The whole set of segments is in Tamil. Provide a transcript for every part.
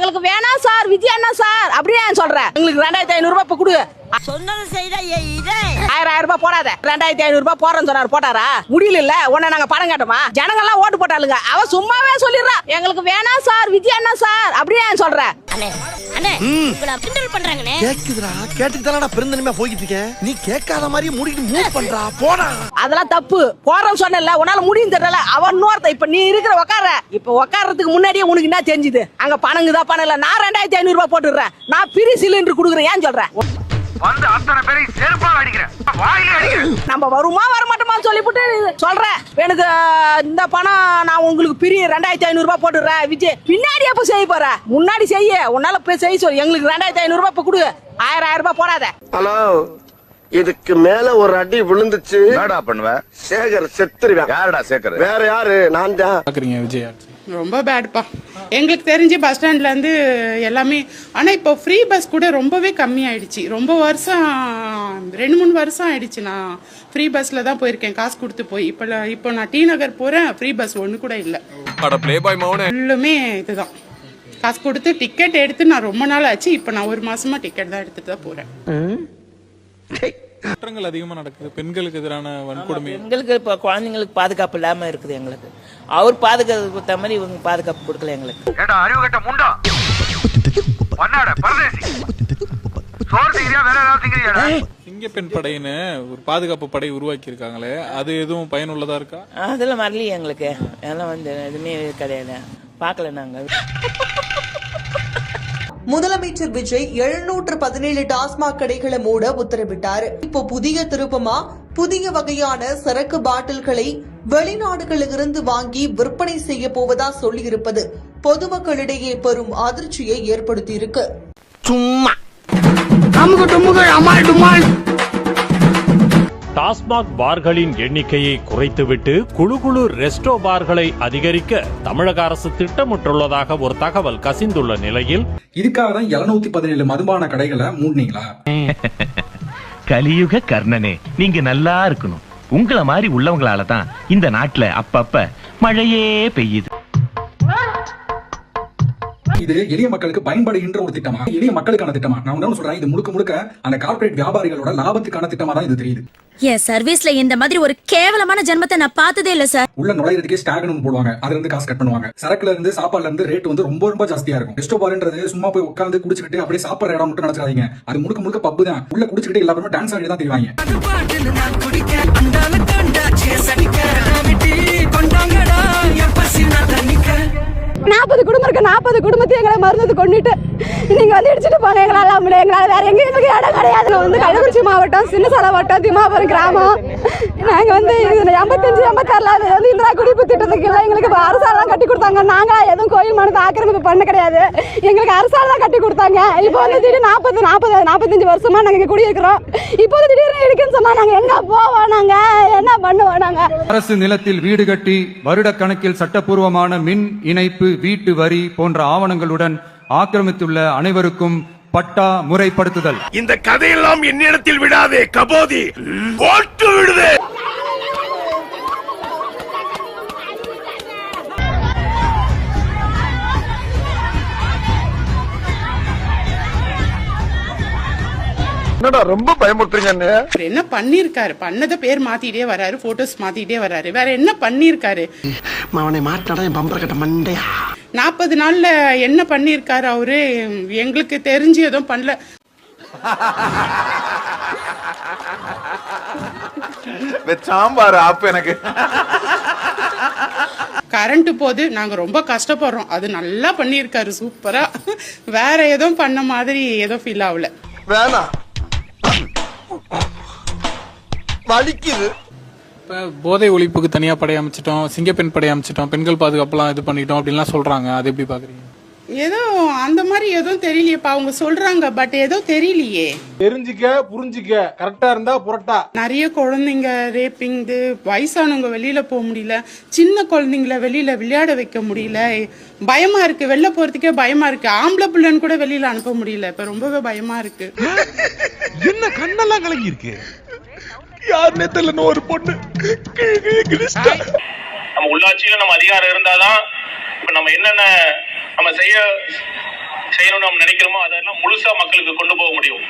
எங்களுக்கு வேணாம் சார் விஜய் அண்ணா சார் அப்படியே சொல்றேன். எங்களுக்கு 2500 ரூபாய் இப்ப கொடு. சொன்னது செய்தா 1000 ரூபாய் போடாத. 2500 ரூபாய் போறேன்னு சொன்னாரு, போட்டாரா? முடியல இல்ல உன்ன நாங்க பணம் கேட்டோமா? ஜனங்க எல்லாம் ஓட்டு போட்டாளுங்க. அவ சும்மாவே சொல்லிடுறா எங்களுக்கு வேணாம் சார் விஜய் அண்ணா சார் அப்படியே சொல்றேன். நீ கேட்காத மாதிரி மூடிட்டு மூவ் பண்றா போடா. அதெல்லாம் தப்பு. போறேன்னு சொன்னல, உன்னால முடியும் தெரியல. அவன் இன்னொருத்த இப்ப நீ இருக்கிற உட்கார. இப்ப உட்கார்றதுக்கு முன்னாடியே உனக்கு என்ன தெரிஞ்சுது? அங்க பணங்குதா பணம் இல்ல. நான் 2500 ரூபாய் போட்டுறேன். நான் பிரி சிலிண்டர் குடுக்குறேன். ஏன் சொல்றேன்? வந்து அத்தனை பேரையும் செருப்பால அடிக்கிறேன், வாயில அடிக்கிறேன். நம்ம வருமா வரமாட்டோமா சொல்லிவிட்டு சொல்றேன். எனக்கு இந்த பணம் நான் உங்களுக்கு பிரிய 2500 ரூபாய் போட்டுறேன் விஜய். பின்னாடி எப்ப செய்ய போற? முன்னாடி செய்ய. உன்னால போய் செய்ய சொல்லு. எங்களுக்கு 2500 ரூபாய் இப்ப கொடு. 1000 ரூபாய் போடாத. ஹலோ, இதுக்கு மேல ஒரு அடி விழுந்துச்சு என்னடா பண்ணுவ? சேகர் செத்துருவேன். யாருடா சேகர்? வேற யாரு? நான் தான். பாக்குறீங்க விஜய் ரொம்ப பேட்ப்பா. எங்களுக்கு தெரிஞ்சு பஸ் ஸ்டாண்ட்லேருந்து எல்லாமே. ஆனால் இப்போ ஃப்ரீ பஸ் கூட ரொம்பவே கம்மியாயிடுச்சு. ரொம்ப வருஷம் 2-3 வருஷம் ஆயிடுச்சு. நான் ஃப்ரீ பஸ்ஸில் தான் போயிருக்கேன், காசு கொடுத்து போய். இப்போ நான் டி நகர் போகிறேன், ஃப்ரீ பஸ் ஒன்று கூட இல்லை. ஃபுல்லுமே இதுதான் காசு கொடுத்து டிக்கெட் எடுத்து. நான் ரொம்ப நாள் ஆச்சு. இப்போ நான் 1 மாசமா டிக்கெட் தான் எடுத்துட்டு தான் போகிறேன். குற்றங்கள் அதிகமா நடக்குது. பெண்களுக்கு எதிரான வன்கொடுமை. எங்களுக்கு இப்போ குழந்தைங்களுக்கு பாதுகாப்பு இல்லாம இருக்குது. எங்களுக்கு அவர் பாதுகாப்பு கொடுத்த மாதிரி இவங்க பாதுகாப்பு கொடுக்கல எங்களுக்கு. ஏடா அறிவு கட்ட முண்டா, பண்ணாட பரதேசி, சோறு திங்கிறியா வேற ஏதாவது திங்கிறியாடா? சிங்கப்பெண் படையின்னு ஒரு பாதுகாப்பு படை உருவாக்கி இருக்காங்களே, அது எதுவும் பயனுள்ளதா இருக்கா? அதெல்லாம் வரலையே எங்களுக்கு. அதெல்லாம் வந்து எதுவுமே கிடையாது, பார்க்கல நாங்க. முதலமைச்சர் விஜய் 717 டாஸ்மாக் கடைகளை மூட உத்தரவிட்டார். இப்போ புதிய திருப்பமா புதிய வகையான சரக்கு பாட்டில்களை வெளிநாடுகளிலிருந்து வாங்கி விற்பனை செய்ய போவதா சொல்லியிருப்பது பொதுமக்களிடையே பெரும் அதிர்ச்சியை ஏற்படுத்தியிருக்கு. சும்மா டாஸ்மாக் பார்களின் எண்ணிக்கையை குறைத்துவிட்டு குழு குழு ரெஸ்டோ பார்களை அதிகரிக்க தமிழக அரசு திட்டமிட்டுள்ளதாக ஒரு தகவல் கசிந்துள்ள நிலையில் இதுக்காக தான் 717 மதுபான கடைகளை மூடுனீங்களா? கலியுக கர்ணனே, நீங்க நல்லா இருக்கணும். உங்களை மாதிரி உள்ளவங்களால தான் இந்த நாட்டுல அப்பப்ப மழையே பெய்யுது. இது எளிய மக்களுக்கு பயன்படுகின்ற ஒரு திட்டமா, எளிய மக்களுக்கான திட்டமா? நான் ஒன்னு சொல்றேன், இது முழுக்க முழுக்க அந்த கார்ப்பரேட் வியாபாரிகளோட லாபத்துக்கான திட்டமா தான் இது தெரியுது. என் சர்வீஸ்ல இந்த மாதிரி ஒரு கேவலமான ஜென்மத்தை நான் பார்த்ததே இல்ல சார். உள்ள நுழையிறதுக்கே ஸ்டாக்னு போடுவாங்க, அதுல இருந்து காசு கட் பண்ணுவாங்க. சரக்குல இருந்து சாப்பாடுல இருந்து ரேட் வந்து ரொம்ப ரொம்ப ஜாஸ்தியா இருக்கும். ரெஸ்டோ பார்ன்றது சும்மா போய் உட்கார்ந்து குடிச்சிட்டு அப்படியே சாப்பிடுற இடம் மட்டும் நினைச்சாதீங்க. அது முழுக்க முழுக்க பப்பு தான். உள்ள குடிச்சிட்டு எல்லாருமே டான்ஸ் ஆடி தான் தெரிவாங்க. 40 குடும்பம் இருக்கு. 40 குடும்பத்தை எங்களை மருந்து கொண்டுட்டு நீங்க வந்து இடிச்சிட்டு போங்க. எங்களால முடியும். எங்களால வேற எங்களுக்கு இடம் கிடையாது. வந்து கள்ளக்குறிச்சி மாவட்டம், சின்னசாலை வட்டம், திமாபுரம் கிராமம். நாங்க வந்து 85, 86 வந்து இந்திரா குடிப்பு திட்டத்துக்கு எல்லாம் எங்களுக்கு அரசாங்கம் கட்டி கொடுத்தாங்க. நாங்களா எதுவும் கோயில் மனத்தை ஆக்கிரமிப்பு பண்ண கிடையாது. எங்களுக்கு அரசாங்கம் தான் கட்டி கொடுத்தாங்க. இப்போ வந்து திடீர்னு 45 வருஷமா நாங்க குடியிருக்கிறோம். இப்போ திடீர்னு இருக்குன்னு சொன்னா நாங்க எங்க போவோம்? நாங்க என்ன பண்ணுவோம்? நாங்க அரசு நிலத்தில் வீடு கட்டி வருடக்கணக்கில் சட்டப்பூர்வமான மின் இணைப்பு, வீட்டு வரி போன்ற ஆவணங்களுடன் ஆக்கிரமித்துள்ள அனைவருக்கும் பட்டா முறைப்படுத்துதல். இந்த கதையெல்லாம் என்னிடத்தில் விடாதே கபோதி, போட்டு விடுதே. என்னடா ரொம்ப பயமுறுத்துறீங்க? என்ன பண்ணிருக்காரு? பண்ணத பேர் மாத்திட்டே வராரு, போட்டோஸ் மாத்திட்டே வராரு. வேற என்ன பண்ணிருக்காரு? அவனை மாட்டாடா என் பம்பர கட்ட மண்டையா. 40 நாள்ல என்ன பண்ணிருக்காரு அவரு? எங்களுக்கு தெரிஞ்சு எதுவும் பண்ணல. சாம்பார் ஆப்பு எனக்கு. கரண்ட் போது நாங்க ரொம்ப கஷ்டப்படுறோம். அது நல்லா பண்ணிருக்காரு, சூப்பரா. வேற எதுவும் பண்ண மாதிரி ஏதோ ஃபீல் ஆகல. வேணாம், வலிக்குது. இப்ப போதை ஒழிப்புக்கு தனியா படை அமைச்சிட்டோம், சிங்கப்பெண் படை அமைச்சிட்டோம், பெண்கள் பாதுகாப்புலாம் இது பண்ணிட்டோம் அப்படின்லாம் சொல்றாங்க. அது எப்படி பாக்குறீங்க? ஏதோ அந்த மாதிரி எதுவும் தெரியலையேப்பா. அவங்க சொல்றாங்க, பட் ஏதோ தெரியலையே. தெரிஞ்சுக்க புரிஞ்சுக்க, கரெக்டா இருந்தா புரட்டா. நிறைய குழந்தைங்க ரேப்பிங், வயசானவங்க வெளியில போக முடியல, சின்ன குழந்தைங்கள வெளியில விளையாட வைக்க முடியல. பயமா இருக்கு, வெளில போறதுக்கே பயமா இருக்கு. ஆம்பளை பிள்ளைன்னு கூட வெளியில அனுப்ப முடியல. இப்ப ரொம்பவே பயமா இருக்கு. என்ன கண்ணெல்லாம் கலங்கி இருக்கு. யாருன்னே தெரியல ஒரு பொண்ணு. நம்ம உள்ளாட்சியில நம்ம அதிகாரம் இருந்தாதான் இப்ப நம்ம என்னென்ன நம்ம செய்ய செய்யணும்னு நம்ம நினைக்கிறோமோ அதெல்லாம் முழுசா மக்களுக்கு கொண்டு போக முடியும்.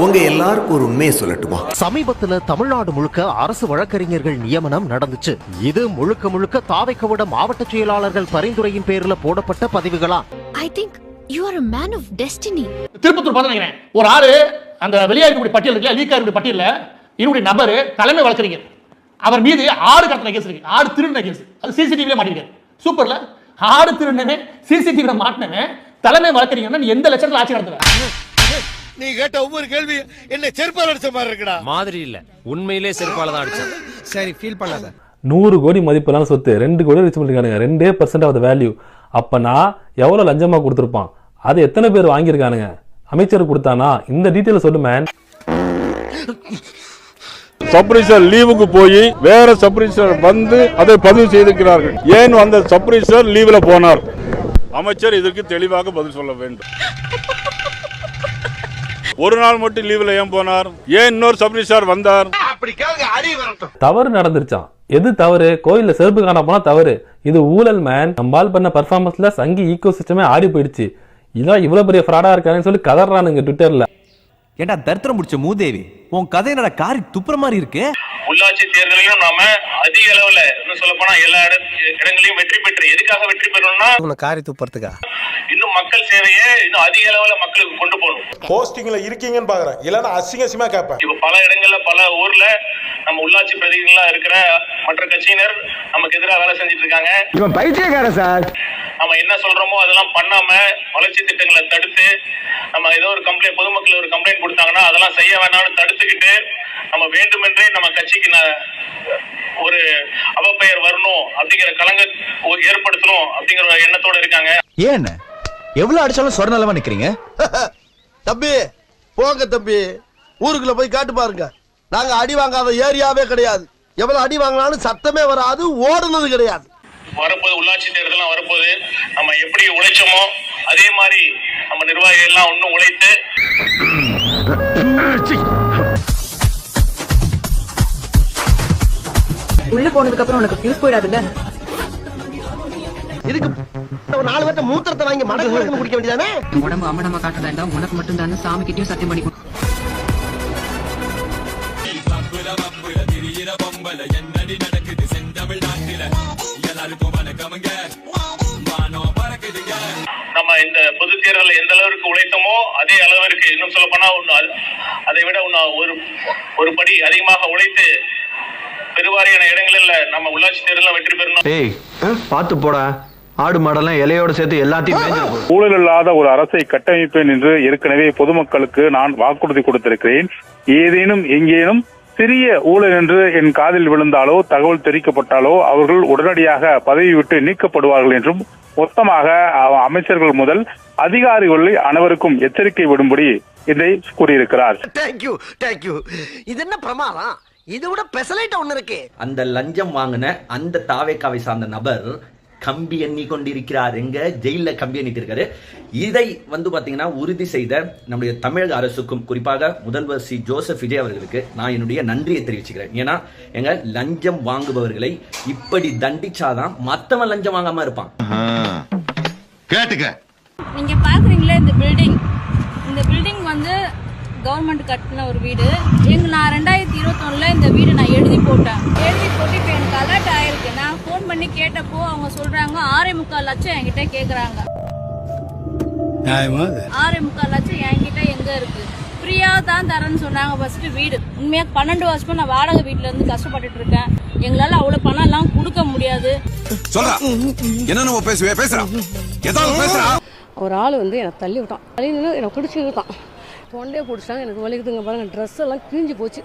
உங்க எல்லாருக்கும் ஒரு உண்மையை சொல்லட்டுமா? சமீபத்துல தமிழ்நாடு முழுக்க அரசு வழக்கறிஞர்கள் நியமனம் நடந்துச்சு. இது முழுக்க முழுக்க தாவைக்கவிட மாவட்ட செயலாளர்கள் பரிந்துரையின் பேர்ல போடப்பட்ட பதிவுகளா? I think you are a man of destiny. Tirupattur பார்த்து நினைக்கிறேன், ஒரு ஆறு அந்த வெளியாகக்கூடிய பட்டியல் இருக்குல்ல, லீக் ஆகக்கூடிய பட்டியல என்னுடைய நபர் தலைமை வழக்கறிஞர், அவர் மீது 6 கடத்தல் கேஸ் இருக்கு, 6 திருடின கேஸ், அது சிசிடிவில மாட்டிருக்காரு. சூப்பர்ல, 6 திருடினவே சிசிடிவில மாட்டினவே தலைமை வழக்கறிஞர். நீ எந்த லட்சத்துல ஆட்சி நடத்துற? நீ கேட்ட ஒவ்வொரு கேள்வி என்ன செருப்பால அடிச்ச மாதிரி இருக்குடா. மாதிரி இல்ல, உண்மையிலே செருப்பால தான் அடிச்சேன். சரி, ஃபீல் பண்ணாத. 100 கோடி மதிப்பெல்லாம் சொத்து 2 கோடி ரிச் பண்ணிருக்கானுங்க. 2% ஆஃப் த வேல்யூ. அப்பனா எவ்வளவு லஞ்சமா கொடுத்துருப்பான்? அது எத்தனை பேர் வாங்கியிருக்கானுங்க? அமைச்சர் கொடுத்தானா? இந்த டீட்டெயில் சொல்லு மேன். சப்ரிசர் லீவுக்கு போய் வேற சப்ரிசர் வந்து அதை பதிவு செய்திருக்கிறார்கள். ஏன் அந்த சப்ரிசர் லீவ்ல போனார்? அமைச்சர் இதற்கு தெளிவாக பதில் சொல்ல வேண்டும். ஒரு நாள் மட்டும் லீவ்ல ஏன் போனார்? ஏன் இன்னொரு சப்ரிசர் வந்தார்? தவறு நடந்துருச்சான். எது தவறு? கோயில்ல செருப்பு காண போனா தவறு. இது ஊழல் மேன். நம்பால் பண்ண பர்ஃபார்மன்ஸ்ல சங்கி ஈகோ சிஸ்டமே ஆடி போயிடுச்சு. இதான் இவ்வளவு பெரிய ஃப்ராடா இருக்கான்னு சொல்லி கதறானுங்க ட்விட்டர்ல. ஏண்டா தரித்திரம் முடிச்ச மூதேவி, உன் கதை என்னடா காரி துப்புற மாதிரி இருக்கு? உள்ளாட்சி தேர்தலிலும் நாம அதிக அளவுல இன்னும் சொல்ல போனா எல்லா இடங்களையும் வெற்றி பெற்று, எதுக்காக வெற்றி பெறணும்னா காரி துப்புறதுக்கா? இன்னும் மக்கள் சேவையை இன்னும் அதிக அளவுல மக்களுக்கு கொண்டு போகணும். போஸ்டிங்ல இருக்கீங்கன்னு பாக்குறேன், இல்லன்னா அசிங்கமா கேட்பேன். இப்ப பல இடங்கள்ல பல ஊர்ல நம்ம உள்ளாட்சி பிரதிநிதிகளா இருக்கிற மற்ற கட்சியினர் நமக்கு எதிராக வேலை செஞ்சுட்டு இருக்காங்க. இவன் பைத்தியக்காரன் சார். நம்ம என்ன சொல்றோமோ அதெல்லாம் பண்ணாம வளர்ச்சி திட்டங்களை தடுத்து, நம்ம ஏதோ ஒரு கம்ப்ளைண்ட், பொதுமக்கள் ஒரு கம்ப்ளைண்ட் கொடுத்தாங்கன்னா அதெல்லாம் செய்ய வேண்டாம்னு தடுத்துக்கிட்டு, நம்ம வேண்டுமென்றே நம்ம கட்சிக்கு ஒரு அவப்பெயர் வரணும் அப்படிங்கிற கலங்க ஏற்படுத்தணும் அப்படிங்கிற ஒரு எண்ணத்தோட இருக்காங்க. ஏன் எவ்வளவு அடிச்சாலும் சொர்ணலமா நிக்கிறீங்க? தம்பி போங்க தம்பி, ஊருக்குள்ள போய் காட்டு பாருங்க. நாங்க அடி வாங்காத ஏரியாவே கிடையாது. எவ்வளவு அடி வாங்கினாலும் சத்தமே வராது, ஓடுனது கிடையாது. வரப்போது உள்ளாட்சி தேர்தலாம் வரப்போது, நம்ம எப்படி உழைச்சோமோ அதே மாதிரி நம்ம நிர்வாகிகள் எல்லாம் இன்னும் உழைத்து உள்ள போனதுக்கு அப்புறம் உனக்கு ஃபியூஸ் போயிடாதுல்ல? இதுக்கு ஒரு 4 பேர்ட்ட மூத்திரத்தை வாங்கி மடக்கு குடிக்க வேண்டியதானே? உடம்பு அம்மடமா காட்ட வேண்டாம், உனக்கு மட்டும் தானே சாமி கிட்டயும் சத்தியம் பண்ணி நம்ம இந்த பொது தேர்தலில் எந்த அளவிற்கு உழைத்தோமோ அதே அளவிற்கு, இன்னும் சொல்ல போனா அதை விட ஒரு படி அதிகமாக உழைத்து பெருவாரியான இடங்களில் நம்ம உள்ளாட்சி தேர்தலில் வெற்றி பெறணும். பாத்து போடா, ஆடு மாடெல்லாம் இலையோட சேர்த்து எல்லாத்தையும் ஊழல் இல்லாத ஒரு அரசை கட்டமைப்பேன் என்று ஏற்கனவே பொதுமக்களுக்கு நான் வாக்குறுதி கொடுத்திருக்கிறேன். ஏதேனும் எங்கேனும் சிறிய ஊழல் என்று என் காதில் விழுந்தாலோ தகவல் தெரிவிக்கப்பட்டாலோ அவர்கள் உடனடியாக பதவி விட்டு நீக்கப்படுவார்கள் என்றும் மொத்தமாக அமைச்சர்கள் முதல் அதிகாரிகள் அனைவருக்கும் எச்சரிக்கை விடும்படி இதை கூறியிருக்கிறார். இது என்ன பிரமாதம்? இதை விட பெசலைட் ஒண்ணு இருக்கு. அந்த லஞ்சம் வாங்கின அந்த தாவேக்காவை சார்ந்த நபர் கம்பி எண்ணி கொண்டிருக்கிறார். எங்க ஜெயில கம்பி எண்ணிட்டு இருக்காரு. இதை பாத்தீங்கன்னா உறுதி செய்த நம்முடைய தமிழக அரசுக்கும், குறிப்பாக முதல்வர் சி ஜோசப் விஜய் அவர்களுக்கு நான் என்னுடைய நன்றியை தெரிவிச்சுக்கிறேன். ஏன்னா எங்க லஞ்சம் வாங்குபவர்களை இப்படி தண்டிச்சாதான் மத்தவன் லஞ்சம் வாங்காம இருப்பான். கேட்டுக்க. நீங்க பாக்குறீங்களே இந்த பில்டிங் கவர்மெண்ட் கட்டின ஒரு வீடு. நான் 2021 இந்த வீடு நான் எழுதி போட்டு இப்போ எனக்கு அலர்ட் ஆயிருக்கு. நான் போன் பண்ணி கேட்டப்போ அவங்க சொல்றாங்க 6.25 லட்சம் என்கிட்ட கேக்குறாங்க. 6.25 லட்சம் என்கிட்ட எங்க இருக்கு? ஃப்ரீயா தான் தரேன்னு சொன்னாங்க ஃபர்ஸ்ட் வீடு. உண்மையா 12 வருஷமா நான் வாடகை வீட்டுல இருந்து கஷ்டப்பட்டுட்டு இருக்கேன். எங்களால அவ்வளவு பணம் எல்லாம் கொடுக்க முடியாது. ஒரு ஆள் எனக்கு தள்ளி விட்டான். எனக்கு பிடிச்சி விட்டான். தொண்டையை பிடிச்சாங்க. எனக்கு வலிக்குதுங்க பாருங்க. ட்ரெஸ் எல்லாம் கிழிஞ்சு போச்சு.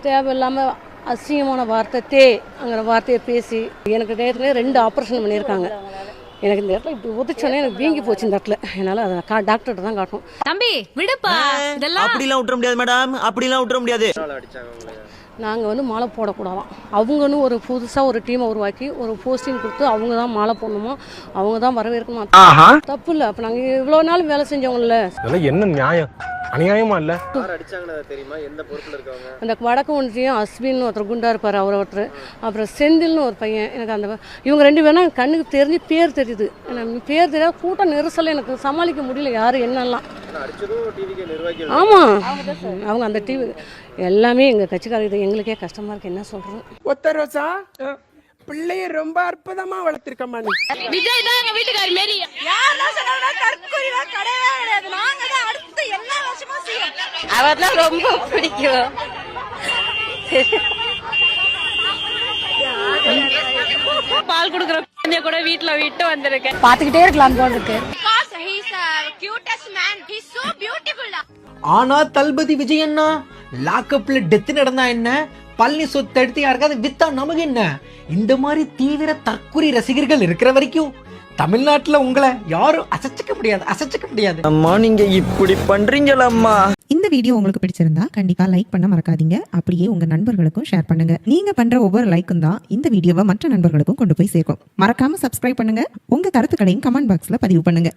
தேவையில்லாமல் அசிங்கமான வார்த்தைங்கிற வார்த்தையை பேசி எனக்கு நேரத்துல 2 ஆப்ரேஷன் பண்ணியிருக்காங்க. எனக்கு இந்த இடத்துல இப்படி ஒதுச்சோன்னே எனக்கு வீங்கி போச்சு இந்த இடத்துல. என்னால் அதை டாக்டர்கிட்ட தான் காட்டணும். தம்பி விடுப்பா, இதெல்லாம் அப்படிலாம் விட்டுற முடியாது மேடம், அப்படிலாம் விட்டுற முடியாது. நாங்கள் மாலை போடக்கூடாதான். அவங்கன்னு ஒரு புதுசாக ஒரு டீமை உருவாக்கி ஒரு போஸ்டிங் கொடுத்து அவங்க தான் மாலை போடணுமா, அவங்க தான் வரவேற்கணுமா. தப்பு இல்லை. அப்போ நாங்கள் இவ்வளோ நாள் வேலை செஞ்சவங்கல்ல. என்ன நியாயம்? அநியாயமா இல்ல? அந்த வடக்கு ஒன்றியம் அஸ்வின் ஒருத்தர் குண்டா இருப்பார், அவர் ஒருத்தர், அப்புறம் செந்தில்னு ஒரு பையன். எனக்கு அந்த இவங்க 2 பேரும் எனக்கு கண்ணுக்கு தெரிஞ்சு பேர் தெரியுது. எனக்கு பேர் தெரியாத கூட்டம் நெரிசல் எனக்கு சமாளிக்க முடியல யாரு என்னெல்லாம். ஆமாம், அவங்க அந்த டிவி எல்லாமே எங்கள் கட்சிக்காரர். எங்களுக்கே கஷ்டமா இருக்கு, என்ன சொல்கிறோம். ஒத்த ரோசா பிள்ளைய ரொம்ப அற்புதமா வளர்த்திருக்கமா நீ. விஜய் தான் எங்க வீட்டுக்காரி மாரி. யாரெல்லாம் சொன்னா தற்கொலையா கிடையவே கிடையாது. நாங்க தான் அடுத்து எல்லா வருஷமும் செய்வோம். அவர்தான் ரொம்ப பிடிக்கும். பால் குடுக்குற குழந்தைய கூட வீட்ல விட்டு வந்திருக்கேன். பாத்துக்கிட்டே இருக்கலாம் போல இருக்கு. ஆனா தளபதி விஜய் அண்ணா லாக்அப்ல டெத் நடந்தா என்ன, பழனி சொத்து எடுத்து யாருக்காவது வித்தா நமக்கு என்ன? இந்த மாதிரி தீவிர தற்குறி ரசிகர்கள் இருக்கிற வரைக்கும் தமிழ்நாட்டுல உங்களை யாரும் அசைச்சிக்க முடியாது. அம்மா நீங்க இப்படி பண்றீங்களம்மா. இந்த வீடியோ உங்களுக்கு பிடிச்சிருந்தா கண்டிப்பா லைக் பண்ண மறக்காதீங்க. அப்படியே உங்க நண்பர்களுக்கும் ஷேர் பண்ணுங்க. நீங்க பண்ற ஒவ்வொரு லைக்கும் தான் இந்த வீடியோவை மற்ற நண்பர்களுக்கும் கொண்டு போய் சேர்க்கும். மறக்காம சப்ஸ்கிரைப் பண்ணுங்க. உங்க கருத்துக்களையும் கமெண்ட் பாக்ஸ்ல பதிவு பண்ணுங்க.